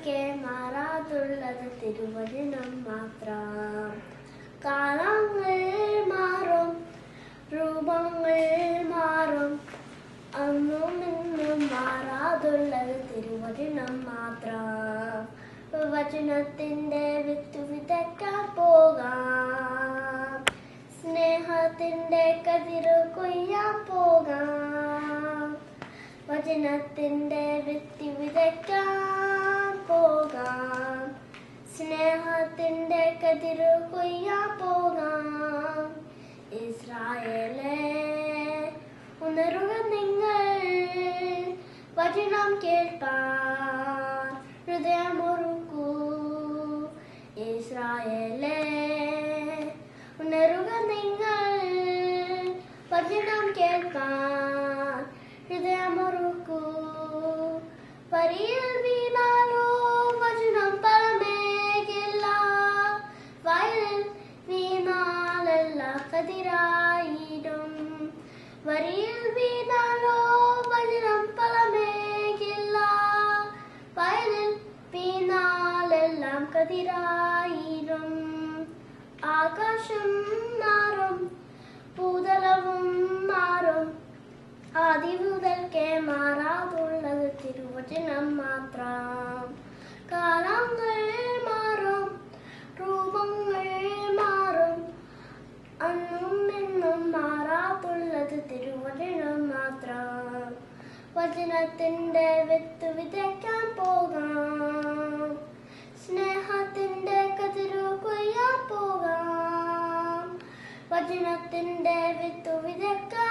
പുതുതലമുറയ്ക്ക് മാറാതുള്ളത് തിരുവചനം മാത്രം. കാലങ്ങൾ മാറും, രൂപങ്ങൾ മാറും, അന്നും ഇന്നും മാറാതുള്ളത് തിരുവചനം മാത്രം. വചനത്തിന്റെ വിത്ത് വിതയ്ക്കാൻ പോകാം, സ്നേഹത്തിന്റെ കതിര് കൊയ്യാൻ പോകാം. വചനത്തിന്റെ വിത്ത് വിതയ്ക്കാൻ പോകാം, സ്നേഹത്തിന്റെ കതിര് കൊയ്യാൻ പോകാം. ഇസ്രായേലേ, ഉണരുക നിങ്ങൾ, വചനം കേൾപ്പാൻ ഹൃദയമൊരുക്കൂ. ഇസ്രായേലേ, ഉണരുക നിങ്ങൾ, വചനം കേൾപ്പാൻ ഹൃദയമൊരുക്കൂ. വരിയിൽ വീണാലോ വചനം ഫലമേകില്ല, വയലിൽ വീണാലല്ല കതിരായിടും. വരിയിൽ വീണാലോ വചനം ഫലമേകില്ല, വയലിൽ വീണാലെല്ലാം കതിരായിടും. ആകാശം മാറും, ഭൂതലവും മാറും, ആദ്യം മുതൽക്കേ മാറാതുള്ളത് തിരുവചനം മാത്രം. കാലങ്ങൾ മാറും, രൂപങ്ങൾ മാറും, അന്നും ഇന്നും മാറാതുള്ളത് തിരുവചനം മാത്രം. വചനത്തിന്റെ വിത്ത് വിതയ്ക്കാൻ പോകാം, സ്നേഹത്തിന്റെ കതിരു കൊയ്യാൻ പോകാം. വചനത്തിന്റെ വിത്ത് വിതയ്ക്കാൻ